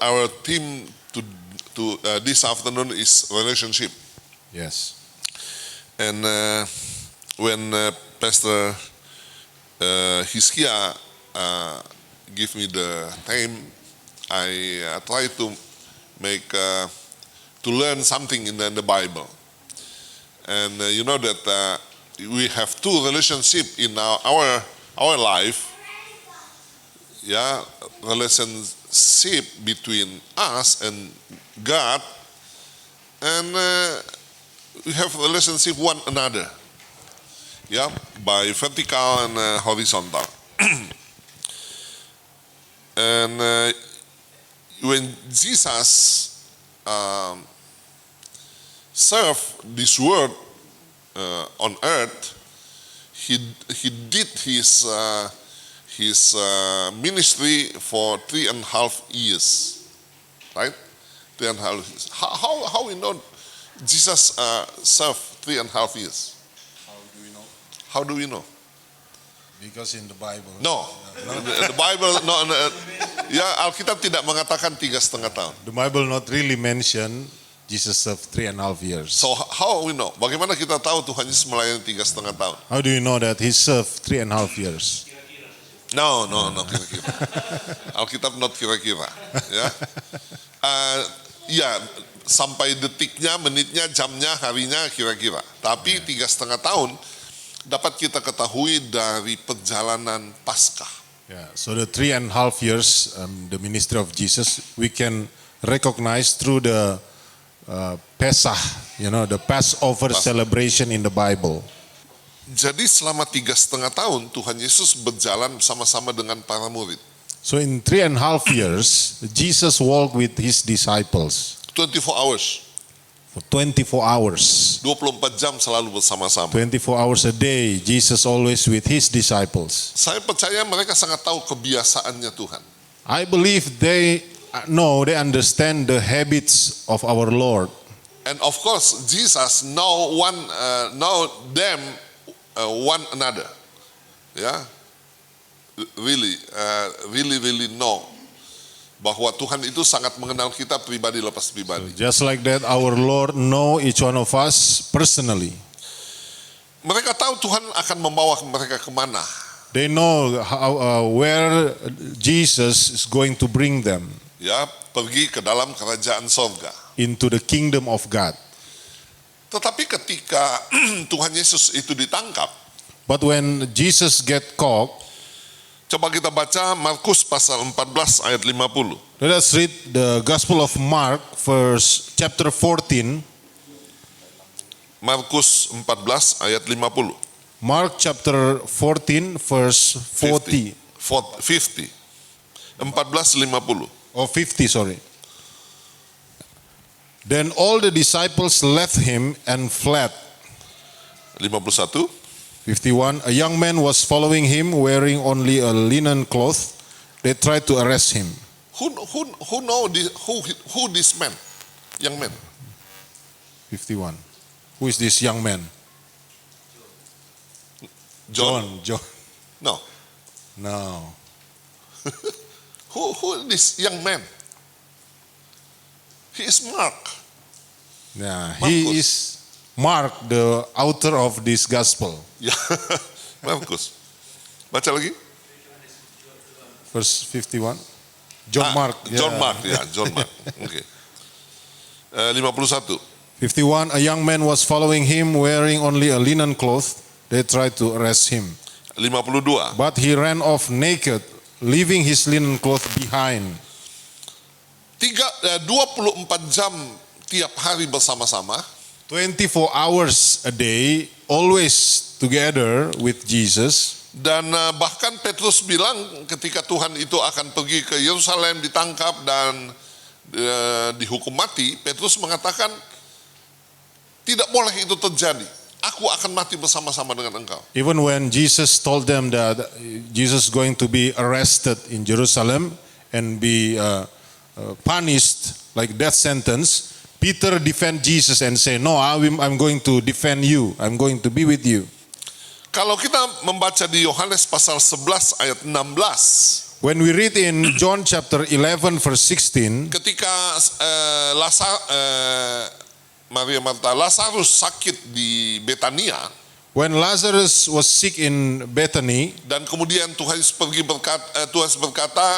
our theme to this afternoon is relationship. Yes. And when Pastor Hiskia give me the theme, I try to make to learn something in the Bible. And you know that we have two relationships in our life. Yeah, relationship between us and God, and we have relationship one another. Yeah, by vertical and horizontal. And when Jesus served this world on earth, he did his ministry for 3.5 years, right? 3.5 years. How we know Jesus served 3.5 years? How do we know? How do we know? Because in the Bible. No, the Bible. No, ya Alkitab tidak mengatakan 3,5 tahun. The Bible not really mention Jesus served 3.5 years. So how we know? Bagaimana kita tahu Tuhan Yesus melayani 3,5 tahun? How do you know that he served 3.5 years? No, kira-kira. Alkitab not kira-kira. Ya, ya sampai detiknya, menitnya, jamnya, harinya kira-kira. Tapi 3,5 tahun dapat kita ketahui dari perjalanan Paskah. Yeah. So the 3.5 years, the ministry of Jesus, we can recognize through the Pesach, the Passover celebration in the Bible. Jadi selama 3,5 tahun Tuhan Yesus berjalan bersama-sama dengan para murid. So in 3.5 years, Jesus walked with his disciples 24 hours. for 24 hours. 24 jam selalu bersama-sama. 24 hours a day, Jesus always with his disciples. Saya percaya mereka sangat tahu kebiasaannya Tuhan. I believe they understand the habits of our Lord. And of course Jesus know them one another. Ya, really know bahwa Tuhan itu sangat mengenal kita pribadi lepas pribadi. Just like that, our Lord know each one of us personally. Mereka tahu Tuhan akan membawa mereka kemana. They know where Jesus is going to bring them. Ya, pergi ke dalam kerajaan sorga. Into the kingdom of God. Tetapi ketika Tuhan Yesus itu ditangkap, but when Jesus get caught, coba kita baca Markus pasal 14 ayat 50. Let us read the Gospel of Mark, chapter 14. Markus 14 ayat 50. Mark chapter 14 verse 40. 50. 14:50. Or 50, sorry. Then all the disciples left him and fled. 51. 51. A young man was following him wearing only a linen cloth. They tried to arrest him. Who this man? Young man. 51. Who is this young man? John. No. Who this young man? He is Mark. Yeah, Marcus. he is Mark, the author of this gospel. Ya, Markus. Baca lagi. Verse 51. John Mark. John Mark. Okay. 51. 51. A young man was following him wearing only a linen cloth. They tried to arrest him. 52. But he ran off naked, leaving his linen cloth behind. 24 jam tiap hari bersama-sama. 24 hours a day, always together with Jesus. Dan bahkan Petrus bilang ketika Tuhan itu akan pergi ke Yerusalem, ditangkap dan dihukum mati, Petrus mengatakan tidak boleh itu terjadi. Aku akan mati bersama-sama dengan engkau. Even when Jesus told them that Jesus is going to be arrested in Jerusalem and be punished like death sentence, Peter defend Jesus and say, no, I'm going to defend you. I'm going to be with you. Kalau kita membaca di Yohanes pasal 11 ayat 16. When we read in John chapter 11 verse 16, ketika Maria Marta Lazarus sakit di Betania, when Lazarus was sick in Bethany, dan kemudian Tuhan Yesus berkata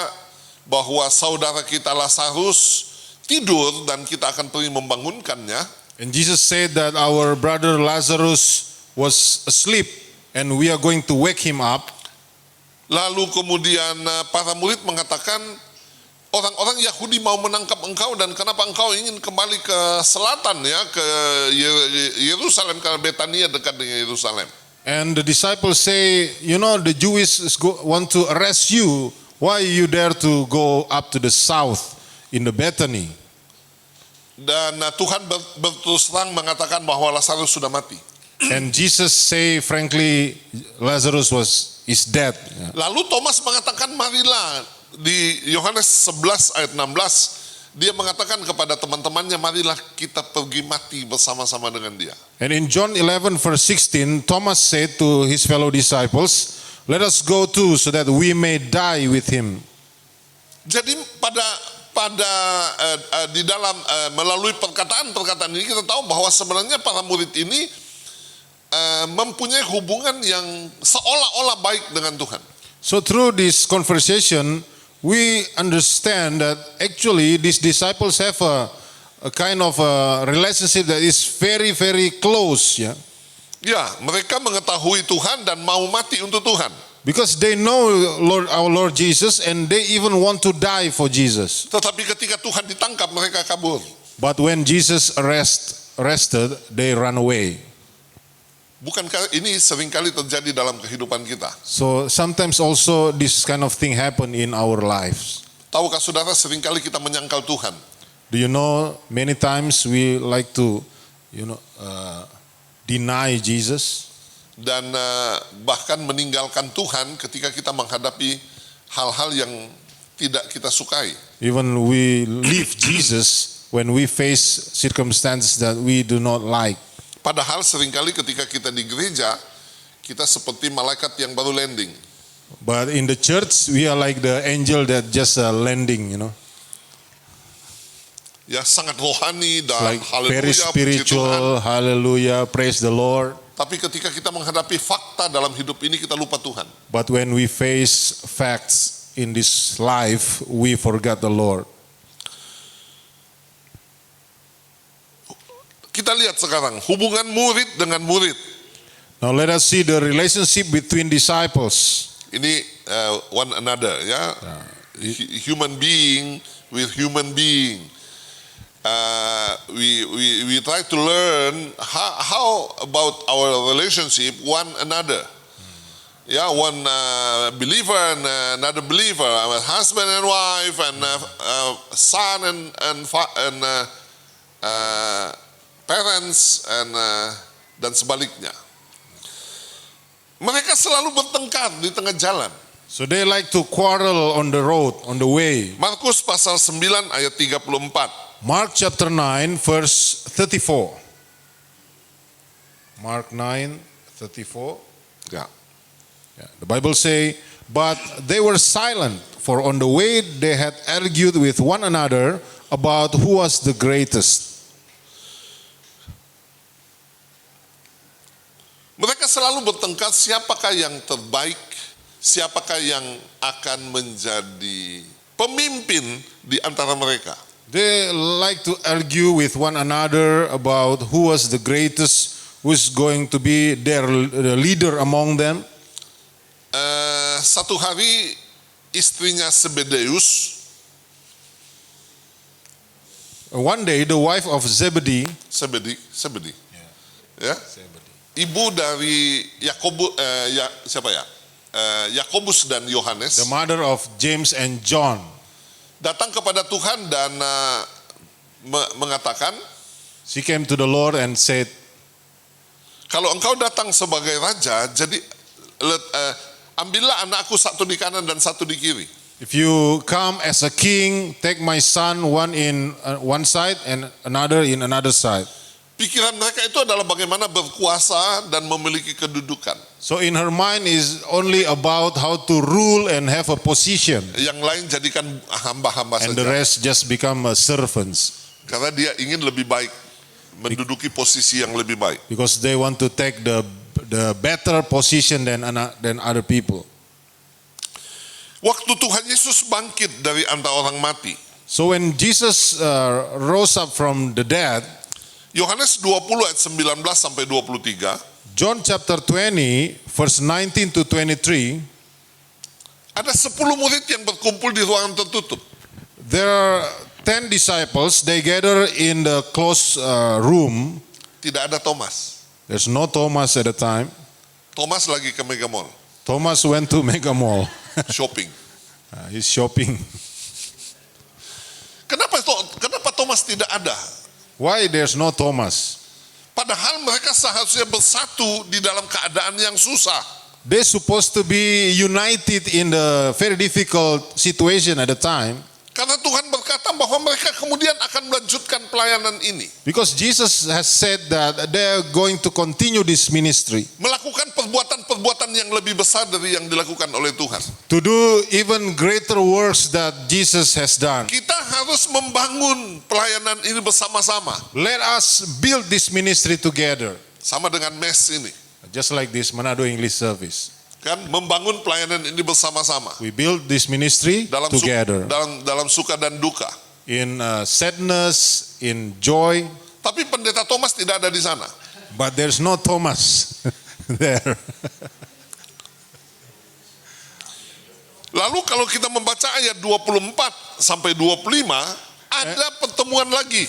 bahwa saudara kita Lazarus tidur dan kita akan pergi membangunkannya. and Jesus said that our brother Lazarus was asleep and we are going to wake him up. Lalu kemudian para murid mengatakan, orang-orang Yahudi mau menangkap engkau dan kenapa engkau ingin kembali ke selatan ya, ke Yerusalem, karena Betania dekat dengan Yerusalem. And the disciples say, you know, the Jews want to arrest you. Why you dare to go up to the south in the Bethany? Dan Tuhan berterus terang mengatakan bahwa Lazarus sudah mati. And Jesus say, frankly, Lazarus is dead. Lalu Thomas mengatakan, marilah, di Yohanes 11 ayat 16, dia mengatakan kepada teman-temannya, marilah kita pergi mati bersama-sama dengan dia. And in John 11 verse 16, Thomas said to his fellow disciples, let us go too so that we may die with him. Jadi di dalam melalui perkataan-perkataan ini kita tahu bahwa sebenarnya para murid ini mempunyai hubungan yang seolah-olah baik dengan Tuhan. So through this conversation, we understand that actually these disciples have a kind of a relationship that is very, very close. Yeah? Ya, mereka mengetahui Tuhan dan mau mati untuk Tuhan. Because they know our Lord Jesus and they even want to die for Jesus. Tetapi ketika Tuhan ditangkap, mereka kabur. But when Jesus arrested, they run away. Bukankah ini seringkali terjadi dalam kehidupan kita? So sometimes also this kind of thing happen in our lives. Tahukah saudara, seringkali kita menyangkal Tuhan. Do you know many times we like to, deny Jesus? Dan bahkan meninggalkan Tuhan ketika kita menghadapi hal-hal yang tidak kita sukai. Even we leave Jesus when we face circumstances that we do not like. Padahal seringkali ketika kita di gereja, kita seperti malaikat yang baru landing. But in the church, we are like the angel that just landing, Ya, sangat rohani dan Like very haleluya, puji Tuhan. spiritual, hallelujah, praise the Lord. Tapi ketika kita menghadapi fakta dalam hidup ini, kita lupa Tuhan. But when we face facts in this life, we forget the Lord. Kita lihat sekarang hubungan murid dengan murid. Now let us see the relationship between disciples. Ini one another, ya. Human being with human being. We try to learn how about our relationship one another. Yeah, one believer and another believer, husband and wife, and son and parents, dan sebaliknya. Mereka selalu bertengkar di tengah jalan. So they like to quarrel on the road, on the way. Markus pasal 9 ayat 34. Mark chapter 9 verse 34. Mark 9:34. Ya. Yeah, the Bible say, but they were silent, for on the way they had argued with one another about who was the greatest. Mereka selalu bertengkar siapakah yang terbaik, siapakah yang akan menjadi pemimpin di antara mereka. They like to argue with one another about who was the greatest, who is going to be their leader among them. Satu hari istrinya Zebedeus, One day the wife of Zebedee, ya, ibu dari Yakobus dan Yohanes, the mother of James and John, datang kepada Tuhan dan mengatakan, she came to the Lord and said, kalau engkau datang sebagai raja, jadi ambillah anakku satu di kanan dan satu di kiri. if you come as a king, take my son, one in one side and another in another side. Pikiran mereka itu adalah bagaimana berkuasa dan memiliki kedudukan. So in her mind is only about how to rule and have a position, Yang lain jadikan hamba-hamba and the saja. rest just become servants, Karena dia ingin lebih baik, menduduki posisi yang lebih baik. because they want to take the better position than other people. Waktu Tuhan Yesus bangkit dari antara orang mati, So when Jesus rose up from the dead, Yohanes 20 ayat 19 sampai 23, John chapter 20 verse 19 to 23, ada 10 murid yang berkumpul di ruangan tertutup. there are 10 disciples. They gather in the closed room. Tidak ada Thomas. There's no Thomas at the time. Thomas lagi ke Mega Mall, Thomas went to Mega Mall. shopping. He's shopping. Kenapa Thomas tidak ada? Why there's no Thomas? Padahal mereka seharusnya bersatu di dalam keadaan yang susah. They're supposed to be united in the very difficult situation at the time, Karena Tuhan berkata bahwa mereka kemudian akan melanjutkan pelayanan ini. because Jesus has said that they're going to continue this ministry, Melakukan perbuatan-perbuatan yang lebih besar dari yang dilakukan oleh Tuhan. to do even greater works that Jesus has done. Kita harus membangun pelayanan ini bersama-sama. Let us build this ministry together, Sama dengan MES ini. just like this Manado English service. Kan membangun pelayanan ini bersama-sama. We build this ministry together Dalam suka dan duka. in sadness, in joy, Tapi pendeta Thomas tidak ada di sana. but there's no Thomas there. Lalu kalau kita membaca ayat 24 sampai 25, ada pertemuan lagi.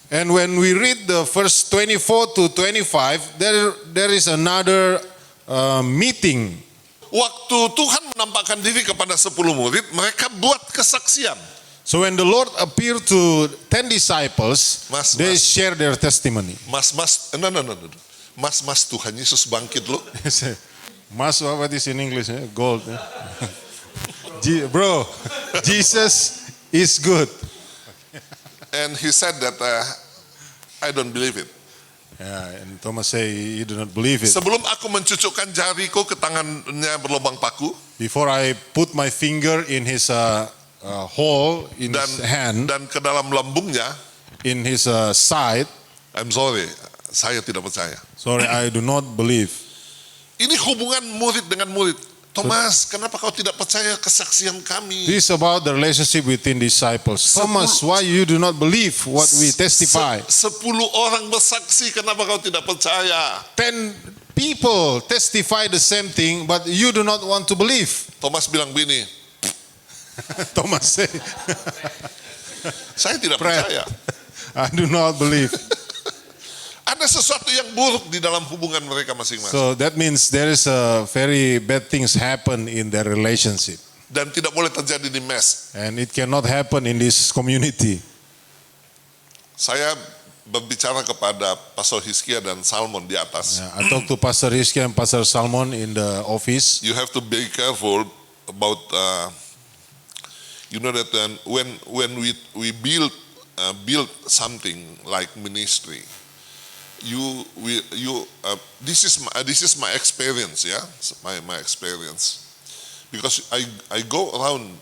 And when we read the verse 24 to 25, there is another meeting. Waktu Tuhan menampakkan diri kepada 10 murid, mereka buat kesaksian. So when the Lord appeared to 10 disciples, Mas, they mas. share their testimony. Mas, Tuhan Yesus bangkit loh. Mas, what is in English? Gold. Bro, Jesus is good. And he said that, I don't believe it. Yeah, and Thomas say he do not believe it. Sebelum aku mencucukkan jariku ke tangannya berlubang paku, Before I put my finger in his hole in his hand, dan ke dalam lambungnya, in his side, I'm sorry, saya tidak percaya. sorry, I do not believe. Ini hubungan murid dengan murid. Thomas, kenapa kau tidak percaya kesaksian kami? This is about the relationship within disciples. Thomas, why you do not believe what we testify? 10 orang bersaksi, kenapa kau tidak percaya? 10 people testify the same thing, but you do not want to believe. Thomas bilang begini, Thomas say, saya tidak Fred. percaya. I do not believe. Ada sesuatu yang buruk di dalam hubungan mereka masing-masing. So that means there is a very bad things happen in their relationship. Dan tidak boleh terjadi di MES. And it cannot happen in this community. Saya berbicara kepada Pastor Hizkia dan Salmon di atas. I talked to Pastor Rizky and Pastor Salmon in the office. You have to be careful about, you know that when we build something like ministry, this is my experience, yeah, my experience, because I go around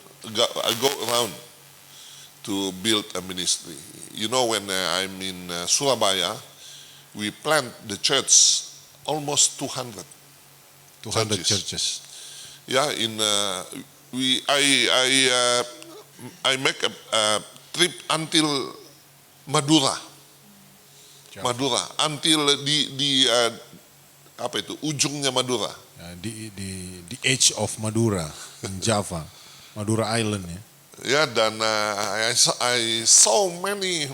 to build a ministry. You know, when I'm in Surabaya, we plant the church almost 200 churches. Yeah, I make a trip until Madura, until di apa itu ujungnya Madura. The edge of Madura in Java, Madura Island. Ya, dan I saw many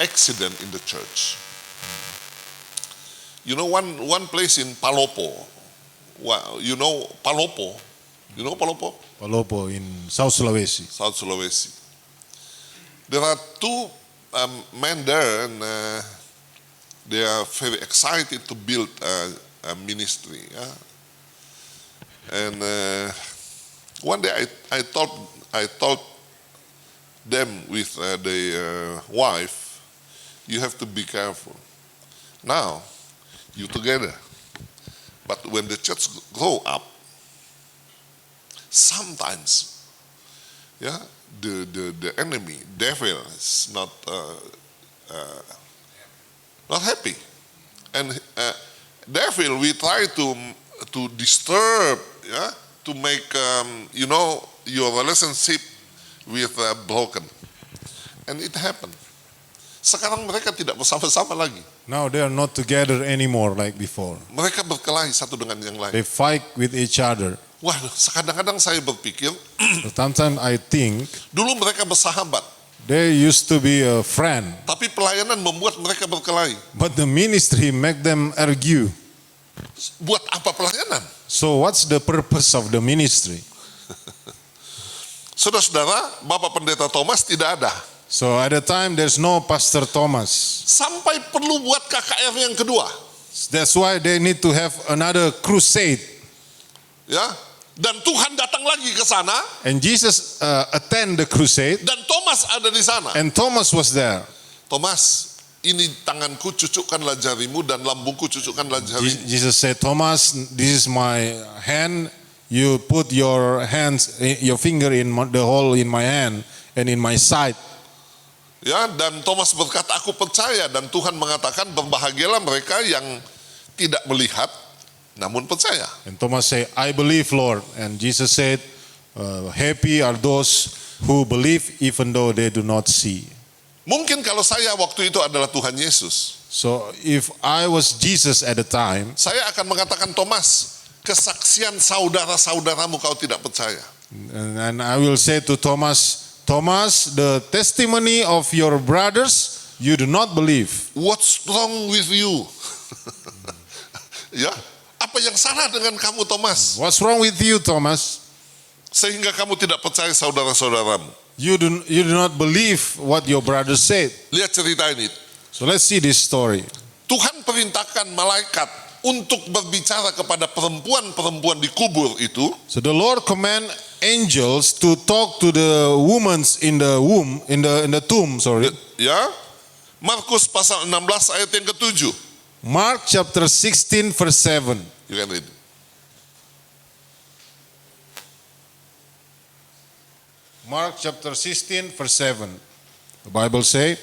accident in the church. You know, one place in Palopo. Wow, you know Palopo? You know Palopo? Palopo in South Sulawesi. South Sulawesi. There are two men there, and they are very excited to build a ministry. Yeah? And one day I told them with the wife, You have to be careful. Now, you together. But when the church grow up, sometimes, the enemy, devil, is not happy, and devil we try to disturb, to make your relationship with broken, and it happened. Sekarang mereka tidak bersama-sama lagi. Now they are not together anymore like before. Mereka berkelahi satu dengan yang lain. They fight with each other. Wah, kadang-kadang saya berpikir, Sometimes I think dulu mereka bersahabat, they used to be a friend, tapi pelayanan membuat mereka berkelahi. but the ministry make them argue. Buat apa pelayanan? So what's the purpose of the ministry? Saudara-saudara, Bapak Pendeta Thomas tidak ada. So at the time there's no Pastor Thomas. Sampai perlu buat KKR yang kedua. That's why they need to have another crusade. Ya, dan Tuhan datang lagi ke sana, And Jesus attend the crusade, dan Thomas ada di sana. and Thomas was there. Thomas, ini tanganku, cucukkanlah jarimu, dan lambungku, cucukkanlah jarimu. Jesus said, Thomas, this is my hand. You put your finger in the hole in my hand and in my side. Ya, dan Thomas berkata, aku percaya, dan Tuhan mengatakan, berbahagialah mereka yang tidak melihat, namun percaya. And Thomas said, I believe, Lord. And Jesus said, happy are those who believe even though they do not see. Mungkin kalau saya waktu itu adalah Tuhan Yesus, So if I was Jesus at the time, saya akan mengatakan, Thomas, kesaksian saudara-saudaramu kau tidak percaya. and I will say to Thomas, Thomas, the testimony of your brothers, you do not believe. What's wrong with you? Ya, apa yang salah dengan kamu, Thomas? What's wrong with you, Thomas? Sehingga kamu tidak percaya saudara-saudaramu. You do not believe what your brothers said. Lihat cerita ini. So let's see this story. Tuhan perintahkan malaikat untuk berbicara kepada perempuan-perempuan di kubur itu. So the Lord command angels to talk to the women in the womb, in the tomb, sorry. Ya, Markus pasal 16 ayat yang ke-7. Mark chapter 16 verse 7. You can read. Mark chapter 16 verse 7. The Bible say,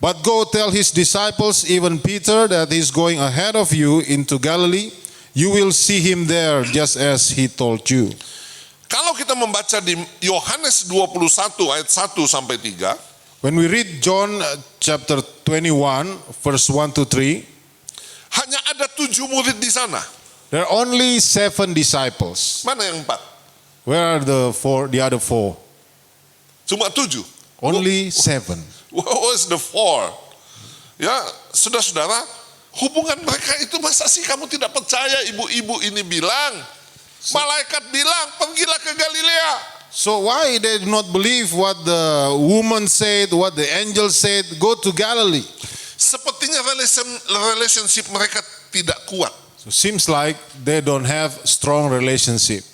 but go tell his disciples, even Peter, that he's going ahead of you into Galilee. You will see him there just as he told you. Kalau kita membaca di Yohanes 21 ayat 1 sampai 3, When we read John chapter 21 verse 1 to 3, hanya ada 7 murid di sana. there are only 7 disciples. Mana yang 4? Where are the other 4? Cuma 7. Only 7. What is the 4? Ya, saudara-saudara, hubungan mereka itu masa sih kamu tidak percaya? Ibu-ibu ini bilang, malaikat bilang, pergilah ke Galilea. So why they do not believe what the woman said, what the angel said? Go to Galilee. Sepertinya relationship mereka tidak kuat. So seems like they don't have strong relationship.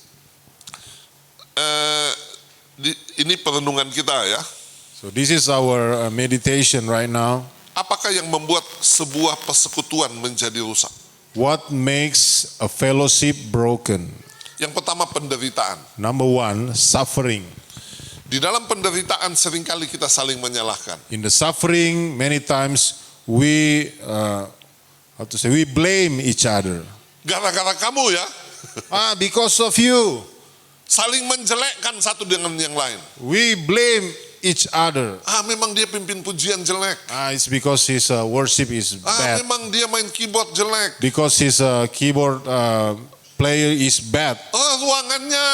Ini perenungan kita ya. So this is our meditation right now. Apakah yang membuat sebuah persekutuan menjadi rusak? What makes a fellowship broken? Yang pertama, penderitaan. Number 1, suffering. Di dalam penderitaan seringkali kita saling menyalahkan. In the suffering, many times we blame each other. Gara-gara kamu ya, Because of you. saling menjelekkan satu dengan yang lain. We blame each other. Memang dia pimpin pujian jelek. It's because his worship is bad. Memang dia main keyboard jelek. Because his keyboard player is bad. Ruangannya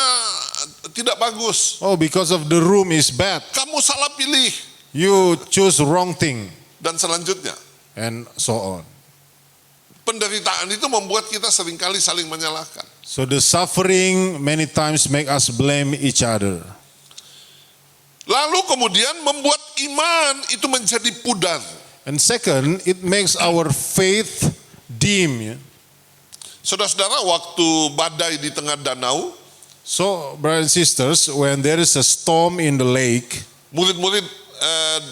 tidak bagus. Because of the room is bad. Kamu salah pilih. You choose wrong thing. Dan selanjutnya, And so on. penderitaan itu membuat kita seringkali saling menyalahkan. So the suffering many times make us blame each other. Lalu kemudian membuat iman itu menjadi pudar. And second, it makes our faith dim. Saudara-saudara, waktu badai di tengah danau, So brothers and sisters, when there is a storm in the lake, murid-murid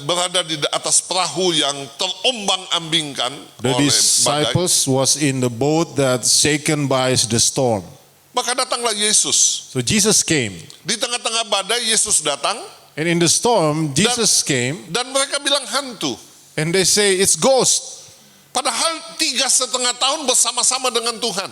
berada di atas perahu yang terombang-ambingkan The oleh badai. disciples was in the boat that's shaken by the storm. Maka datanglah Yesus. So Jesus came. Di tengah-tengah badai Yesus datang And in the storm, Jesus came. dan mereka bilang hantu. And they say, it's ghost. Padahal 3,5 tahun bersama-sama dengan Tuhan.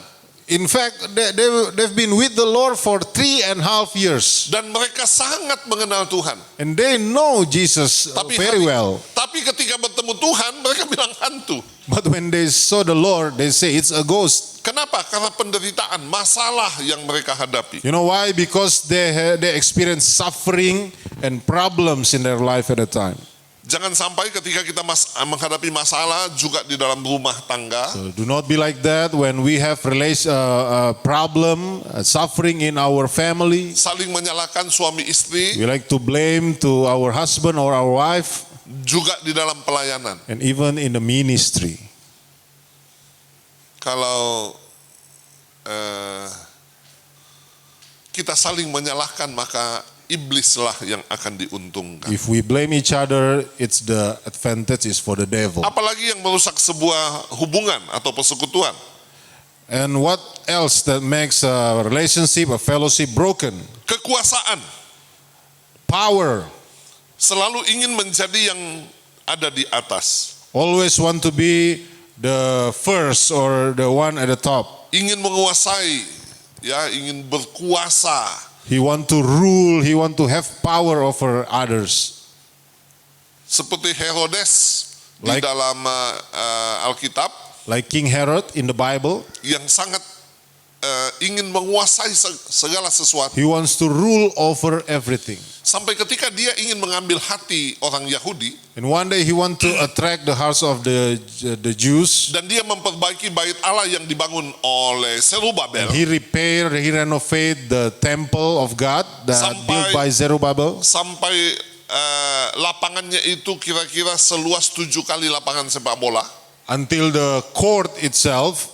In fact, they've been with the Lord for 3.5 years. Dan mereka sangat mengenal Tuhan. And they know Jesus very well. Tapi ketika bertemu Tuhan, mereka bilang hantu. But when they saw the Lord, they say it's a ghost. Kenapa? Karena penderitaan, masalah yang mereka hadapi. You know why? Because they experience suffering and problems in their life at a time. Jangan sampai ketika kita menghadapi masalah juga di dalam rumah tangga, So do not be like that when we have problem, suffering in our family. saling menyalahkan suami istri, We like to blame to our husband or our wife, juga di dalam pelayanan. and even in the ministry. Kalau kita saling menyalahkan, maka iblislah yang akan diuntungkan. If we blame each other, it's the advantage is for the devil. Apalagi yang merusak sebuah hubungan atau persekutuan. And what else that makes a relationship, a fellowship broken? Kekuasaan. Power. Selalu ingin menjadi yang ada di atas. Always want to be the first or the one at the top. Ingin menguasai, ya, ingin berkuasa. He want to rule, he want to have power over others. Seperti Herodes di Like- dalam Alkitab Like King Herod in the Bible, yang sangat ingin menguasai segala sesuatu. he wants to rule over everything. Sampai ketika dia ingin mengambil hati orang Yahudi And one day he want to attract the hearts of the Jews. dan dia memperbaiki bait Allah yang dibangun oleh Zerubabel. He renovate the temple of God that Sampai- built by Zerubbabel. Sampai lapangannya itu kira-kira seluas 7 kali lapangan sepak bola. Until the court itself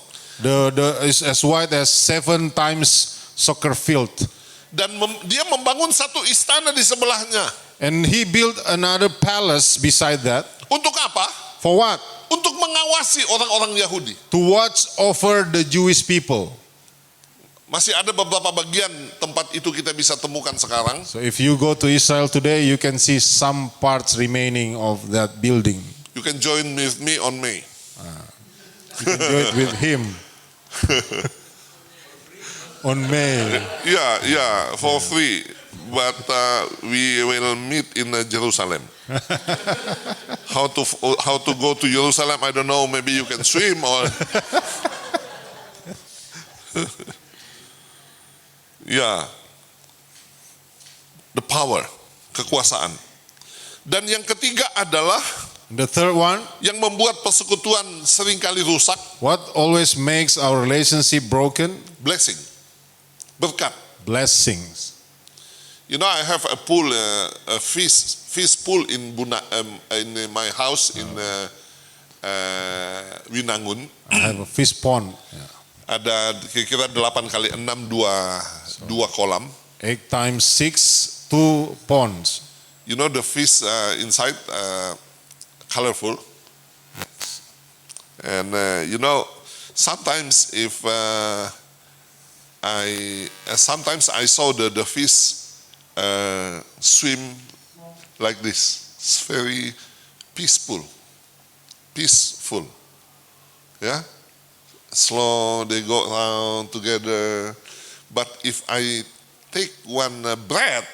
is as wide as 7 times soccer field. Dan dia membangun satu istana di sebelahnya. And he built another palace beside that. Untuk apa? For what? Untuk mengawasi orang-orang Yahudi. To watch over the Jewish people. Masih ada beberapa bagian tempat itu kita bisa temukan sekarang. So if you go to Israel today, you can see some parts remaining of that building. You can join with me on May. You can do it with him. On May. Yeah, for free. But we will meet in Jerusalem. How to go to Jerusalem? I don't know. Maybe you can swim or. Yeah, the power, kekuasaan. Dan yang ketiga adalah The third one, yang membuat persekutuan seringkali rusak, what always makes our relationship broken? blessing, berkat. Blessings. You know, I have a pool, a fish pool in my house in Winangun. I have a fish pond. Yeah. Ada kira-kira 8 kali 6 dua kolam. 8 times 6, 2 ponds. You know the fish inside colorful. And you know, sometimes if sometimes I saw the fish swim like this. It's very peaceful. Yeah. Slow, they go around together. But if I take one breath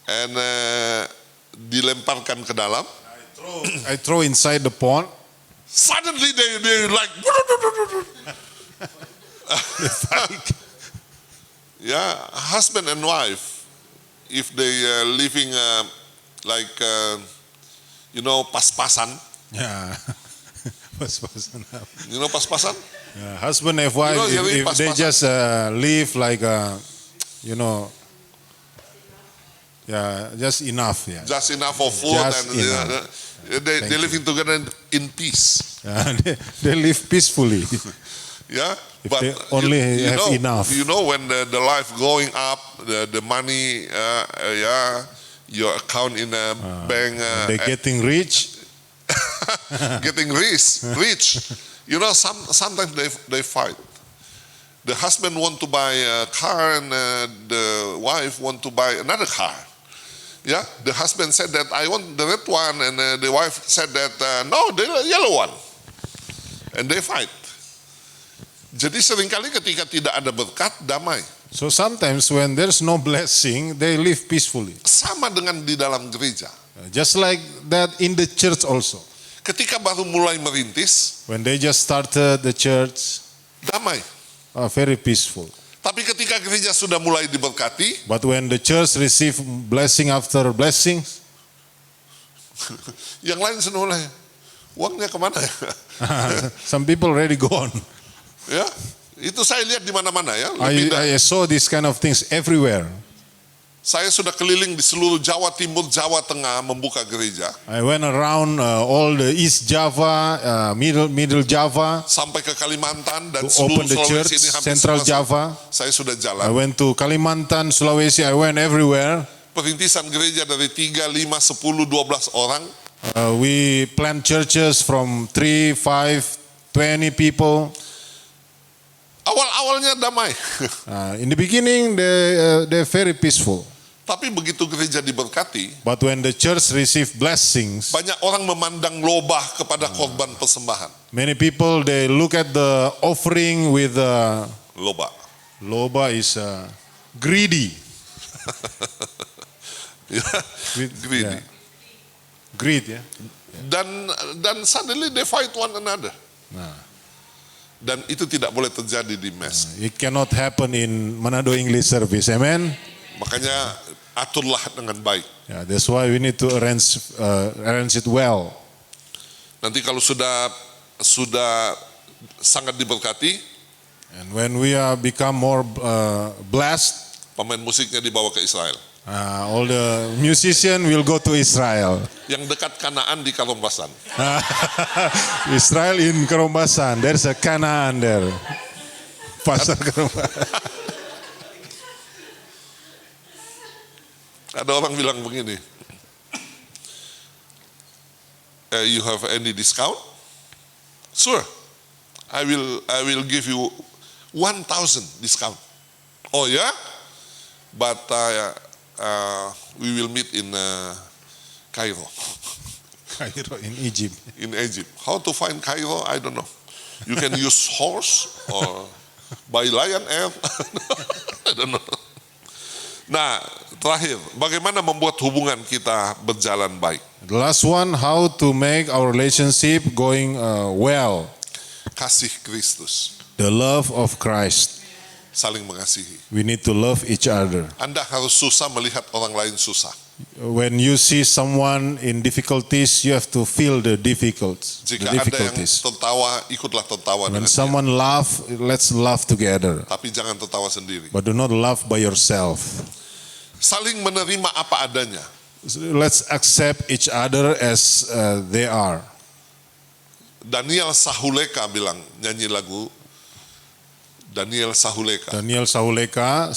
and dilemparkan ke dalam, I throw inside the pond. suddenly they like, yeah, husband and wife, if they living like you know, pas-pasan. Yeah. Pas-pasan. You know pas-pasan? Yeah, husband and wife, You know, if they pas-pasan. just live like, you know, yeah, just enough. Yeah. Just enough for food Just and enough. they living together in peace. They live peacefully. Yeah, If they only have know, enough. You know, when the life going up, the money, yeah, your account in a bank, They getting rich. getting rich. You know, sometimes they fight. The husband want to buy a car and the wife want to buy another car. Yeah, the husband said that I want the red one, and the wife said that no, the yellow one, and they fight. Jadi seringkali ketika tidak ada berkat, damai. So sometimes when there's no blessing, they live peacefully. Sama dengan di dalam gereja. Just like that in the church also. Ketika baru mulai merintis, When they just started the church, damai. very peaceful. Tapi ketika gereja sudah mulai diberkati, But when the church receive blessing after blessing, yang lain sudah mulai, uangnya kemana ya? some people already gone. Ya, itu saya lihat di mana-mana ya. Lebih I saw these kind of things everywhere. Saya sudah keliling di seluruh Jawa Timur, Jawa Tengah membuka gereja. I went around all the East Java, Middle Java, Sampai ke Kalimantan dan to seluruh open the church, Sulawesi ini hampir Central semua Java. saya sudah I jalan. went to Kalimantan, Sulawesi, I went everywhere. Perintisan gereja dari 3, 5, 10, 12 orang. We plant churches from 3, 5, 20 people. Awal-awalnya damai. In the beginning, they're very peaceful. Tapi begitu gereja diberkati, But when the church receive blessings, banyak orang memandang lobah kepada korban persembahan. many people, they look at the offering with Lobah. loba is greedy. Ya, greedy. Yeah. Greed, ya. Dan suddenly they fight one another. Nah. Dan itu tidak boleh terjadi di mes. It cannot happen in Manado English service, amen? Makanya aturlah dengan baik. Yeah, that's why we need to arrange it well. Nanti kalau sudah sangat diberkati, And when we become more blessed, pemain musiknya dibawa ke Israel. all the musicians will go to Israel. Yang dekat Kanaan di Kalombasan. Israel in Kerombasan, there's a Canaan there. Pasar Kerombasan. Ada orang bilang begini, you have any discount? Sure, I will give you 1,000 discount. Oh ya? But we will meet in Cairo. Cairo in Egypt. In Egypt. How to find Cairo? I don't know. You can use horse or by Lion Air. I don't know. Nah, terakhir, bagaimana membuat hubungan kita berjalan baik? The last one, how to make our relationship going well. Kasih Kristus, The love of Christ. saling mengasihi. We need to love each other. Anda harus susah melihat orang lain susah. When you see someone in difficulties, you have to feel the difficulties. Jika ada yang tertawa, ikutlah tertawa When dengan dia. someone laugh, let's laugh together. Tapi jangan tertawa sendiri. But do not laugh by yourself. Saling menerima apa adanya. Let's accept each other as they are. Daniel Sahuleka bilang, nyanyi lagu Daniel Sahuleka. Daniel Sahuleka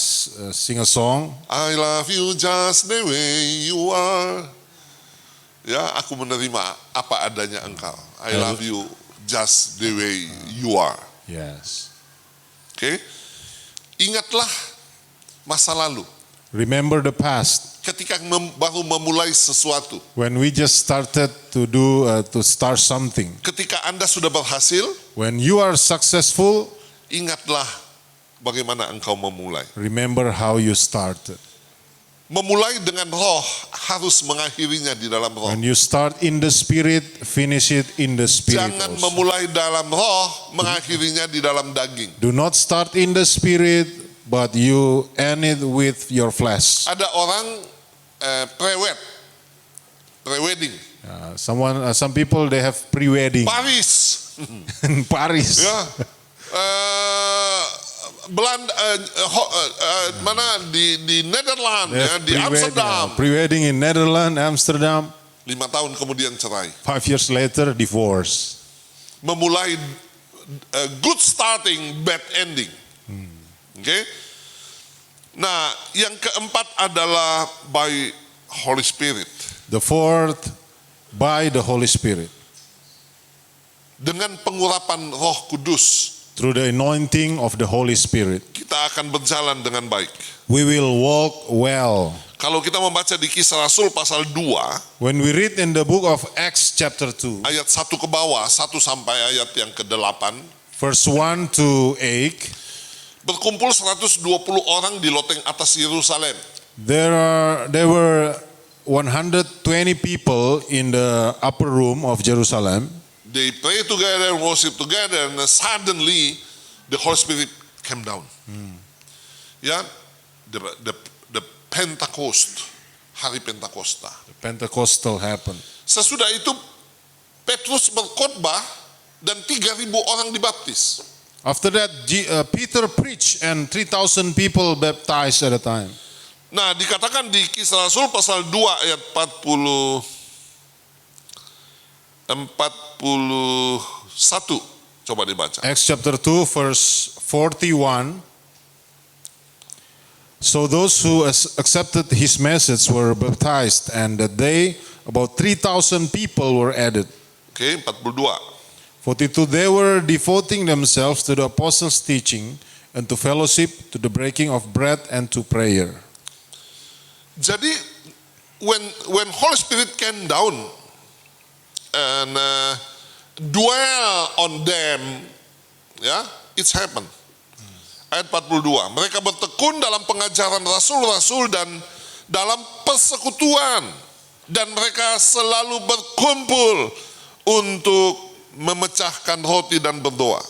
sing a song. I love you just the way you are. Ya, aku menerima apa adanya engkau. I love you just the way you are. Yes. Oke? Ingatlah masa lalu. Remember the past. Ketika baru memulai sesuatu. When we just started to start something. Ketika Anda sudah berhasil, When you are successful, ingatlah bagaimana engkau memulai. remember how you started. Memulai dengan roh, harus mengakhirinya di dalam roh. When you start in the spirit, finish it in the spirit Jangan also. memulai dalam roh, mengakhirinya di dalam daging. Do not start in the spirit, but you end it with your flesh. Ada orang pre-wedding, Some people, they have pre-wedding Paris, in Paris. ya, Belanda, mana di Nederland, They ya, have di pre-wedding, Amsterdam. pre-wedding in Netherlands, Amsterdam. 5 tahun kemudian cerai. 5 years later, divorce. Memulai good starting, bad ending. Oke? Nah, yang keempat adalah by Holy Spirit. The fourth, by the Holy Spirit. Dengan pengurapan Roh Kudus, Through the anointing of the Holy Spirit, kita akan berjalan dengan baik. we will walk well. Kalau kita membaca di Kisah Rasul pasal 2, When we read in the book of Acts chapter 2, ayat 1 ke bawah, 1 sampai ayat yang ke-8, verse 1 to 8, berkumpul 120 orang di loteng atas Yerusalem. there were 120 people in the upper room of Jerusalem. They pray together, worship together, and suddenly the Holy Spirit came down. Ya, the Pentecost, hari Pentakosta. The Pentecostal happened. Sesudah itu Petrus berkhotbah dan 3.000 orang dibaptis. After that, Peter preached and 3,000 people baptized at a time. Nah, dikatakan di Kisah Rasul pasal 2 ayat 41. Coba dibaca. Acts chapter 2 verse 41. So those who accepted his message were baptized, and that day about 3,000 people were added. Oke, 42. 42, they were devoting themselves to the apostles' teaching and to fellowship, to the breaking of bread and to prayer. Jadi when Holy Spirit came down and dwell on them, ya, it's happened. Ayat 42, mereka bertekun dalam pengajaran rasul-rasul dan dalam persekutuan, dan mereka selalu berkumpul untuk memecahkan roti dan berdoa.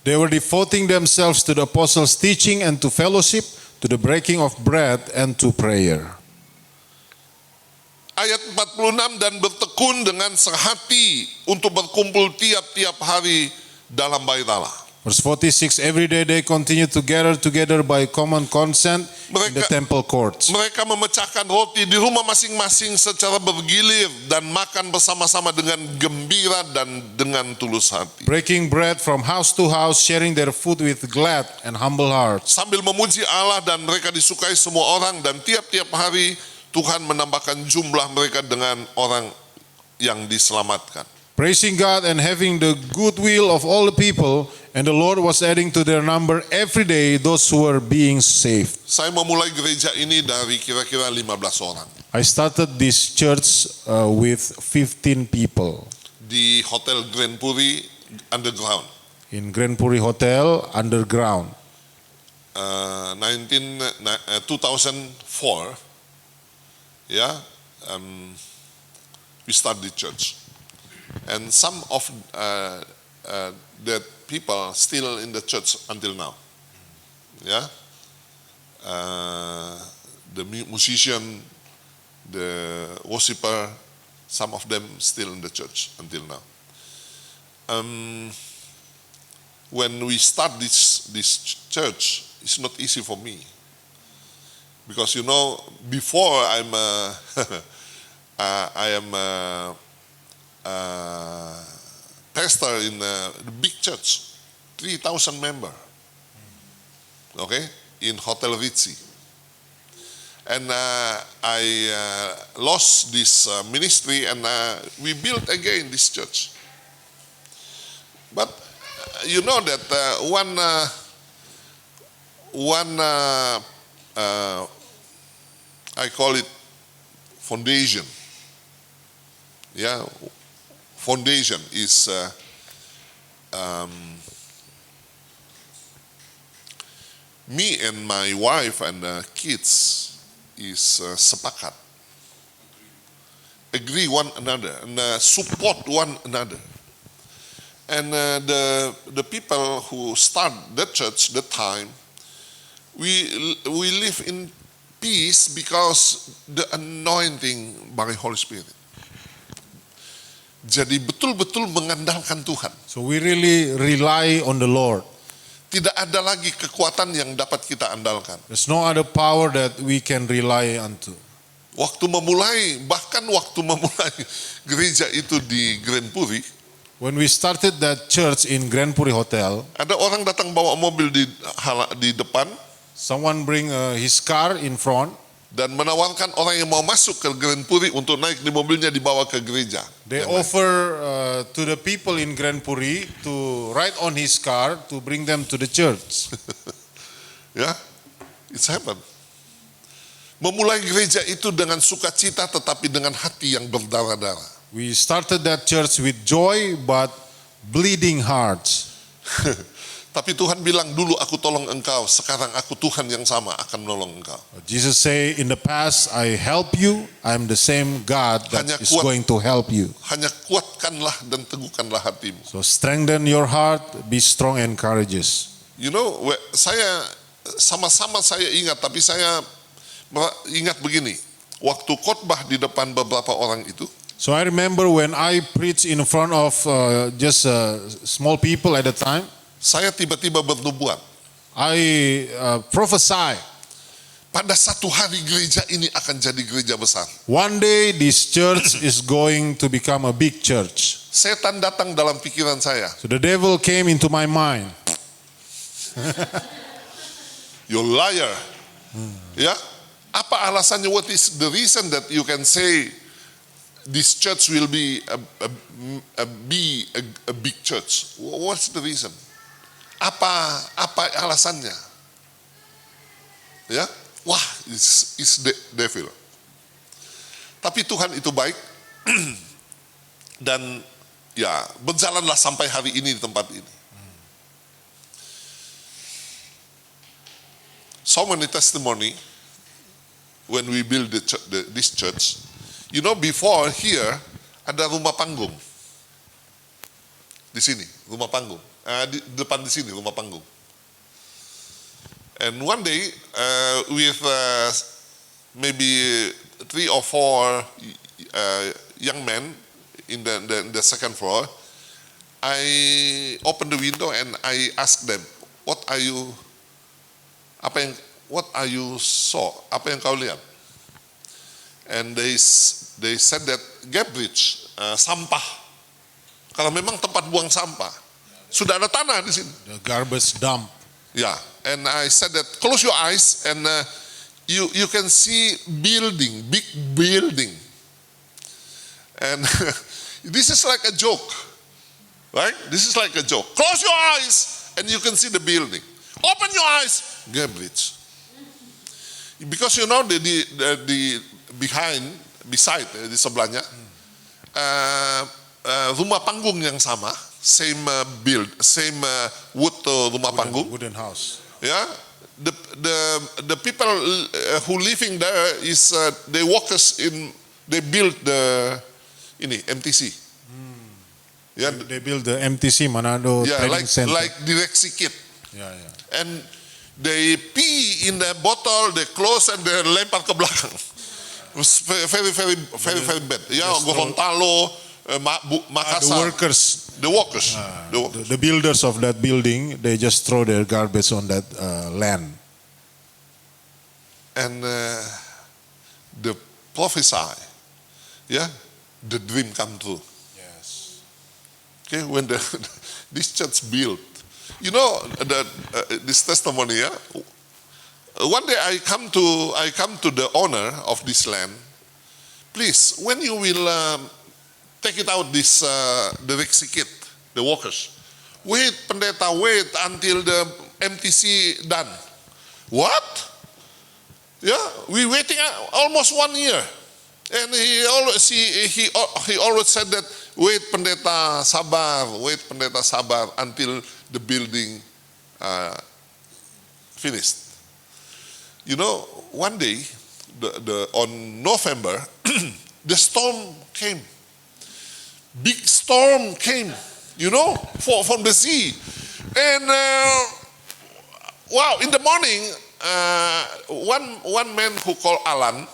They were devoting themselves to the apostles' teaching and to fellowship, to the breaking of bread and to prayer. Ayat 46, dan bertekun dengan sehati untuk berkumpul tiap-tiap hari dalam bait Allah. Verse 46, every day they continue to gather together by common consent in the temple courts. Mereka memecahkan roti di rumah masing-masing secara bergilir dan makan bersama-sama dengan gembira dan dengan tulus hati. Breaking bread from house to house, sharing their food with glad and humble hearts. Sambil memuji Allah, dan mereka disukai semua orang, dan tiap-tiap hari Tuhan menambahkan jumlah mereka dengan orang yang diselamatkan. Praising God and having the goodwill of all the people, and the Lord was adding to their number every day those who were being saved. Saya memulai gereja ini dari kira-kira 15 orang. I started this church with 15 people Di Hotel Grand Puri Underground. in Grand Puri Hotel underground. 2004, ya, we start the church. And some of that people still in the church until now. Yeah, the musician, the worshiper, some of them still in the church until now. When we start this church, it's not easy for me, because before I am pastor in the big church, 3,000 member, okay, in Hotel Ritzy. And I lost this ministry, and we built again this church. But you know that I call it foundation. Yeah. Foundation is me and my wife and kids is sepakat, agree one another and support one another. And the people who start the church that time, we live in peace because the anointing by Holy Spirit. Jadi betul-betul mengandalkan Tuhan. So we really rely on the Lord. Tidak ada lagi kekuatan yang dapat kita andalkan. There's no other power that we can rely unto. Bahkan waktu memulai gereja itu di Grand Puri, when we started that church in Grand Puri Hotel, ada orang datang bawa mobil di depan, someone bring his car in front, dan menawarkan orang yang mau masuk ke Grand Puri untuk naik di mobilnya dibawa ke gereja. They Amen. offer to the people in Grand Puri to ride on his car to bring them to the church. Ya, it's happened. Memulai gereja itu dengan sukacita tetapi dengan hati yang berdarah-darah. We started that church with joy but bleeding hearts. Tapi Tuhan bilang, dulu aku tolong engkau, sekarang aku Tuhan yang sama akan menolong engkau. Jesus say, in the past I help you, I'm the same God that Hanya is kuat. going to help you. Hanya kuatkanlah dan teguhkanlah hatimu. So strengthen your heart, be strong and courageous. You know, saya sama-sama saya ingat, tapi saya ingat begini. Waktu khotbah di depan beberapa orang itu, So I remember when I preached in front of just small people at the time, saya tiba-tiba bernubuat. I prophesy. Pada satu hari gereja ini akan jadi gereja besar. One day this church is going to become a big church. Setan datang dalam pikiran saya. So the devil came into my mind. You liar. Ya, apa alasannya? What is the reason that you can say this church will be a big church? What's the reason? Apa alasannya? Ya, wah, is the devil. Tapi Tuhan itu baik dan ya berjalanlah sampai hari ini di tempat ini. So many testimony when we build this church. You know, before here ada rumah panggung. Di sini, rumah panggung. Di depan di sini rumah panggung. And one day with maybe 3 or 4 young men in the second floor, I opened the window and I asked them, what are you saw? Apa yang kau lihat? And they said that garbage, sampah. Kalau memang tempat buang sampah, sudah ada tanah di sini. The garbage dump. Yeah, and I said that close your eyes and you can see building, big building. And this is like a joke, right? This is like a joke. Close your eyes and you can see the building. Open your eyes, garbage. Because you know the beside di sebelahnya rumah panggung yang sama, same wood rumah panggung. Wooden house. Yeah, the people who living there is they workers they build the MTC. Yeah, They build the MTC Manado Training Center. like Direksi Kit. Yeah. And they pee in the bottle, they close and they lempar ke belakang. It was very bad. Ya, Gorontalo, Makassar. The workers, the builders of that building, they just throw their garbage on that land. And the prophesy, the dream come true. Yes. Okay, when this church built, you know this testimony. One day I come to the owner of this land. Please, when you will take it out, this the Direksi Kit, the workers. Wait, pendeta, wait until the MTC done. What? Yeah, we waiting almost 1 year, and he always said that wait pendeta sabar until the building finished. You know, one day, on November, the storm came. Big storm came, you know, from the sea. And wow, in the morning, one man who called Alan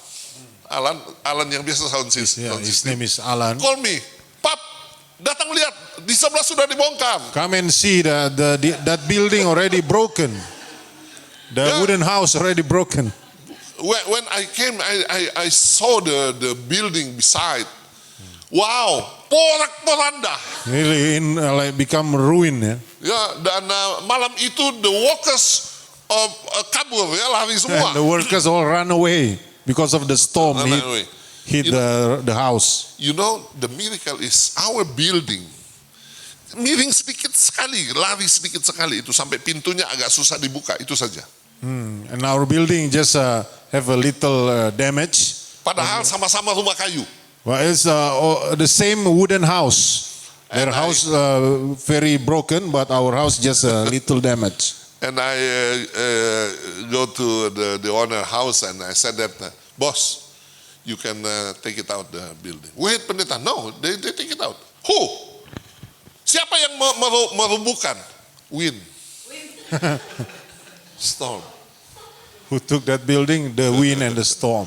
yang biasa sound system. His name is Alan. Call me, Pap, datang lihat, di sebelah sudah dibongkar. Come and see that building already broken. The wooden house already broken. When I came, I saw the building beside. Wow, porak-poranda. Really like become ruin. Ya, dan malam itu the workers kabur, lari semua. The workers all run away. because of the storm No, no, wait. hit the house. You know, the miracle is our building. Miring sedikit sekali, lari sedikit sekali itu sampai pintunya agak susah dibuka, itu saja. And our building just have a little damage. Padahal sama-sama rumah kayu. Well, it's the same wooden house. Their And house very broken, but our house just a little damage. And I go to the owner house and I said that, boss, you can take it out the building. Wait, pendeta, no, they take it out. Who? Siapa yang merubuhkan? Wind. Storm. Who took that building? The wind and the storm.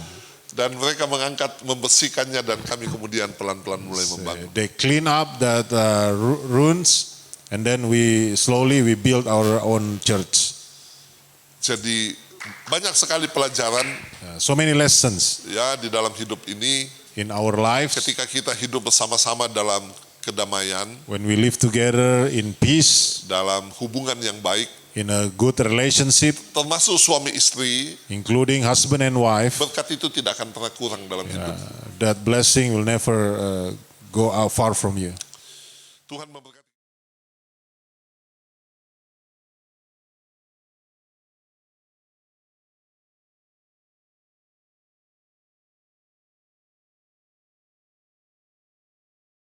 Dan mereka mengangkat, membersihkannya dan kami kemudian pelan-pelan mulai membangun. They clean up that ruins, and then we slowly build our own church. Jadi banyak sekali pelajaran So many lessons ya di dalam hidup ini in our lives ketika kita hidup bersama-sama dalam kedamaian, when we live together in peace, dalam hubungan yang baik, in a good relationship, termasuk suami istri, including husband and wife. berkat itu tidak akan pernah kurang dalam hidup. That blessing will never go out far from you. Tuhan memberkati.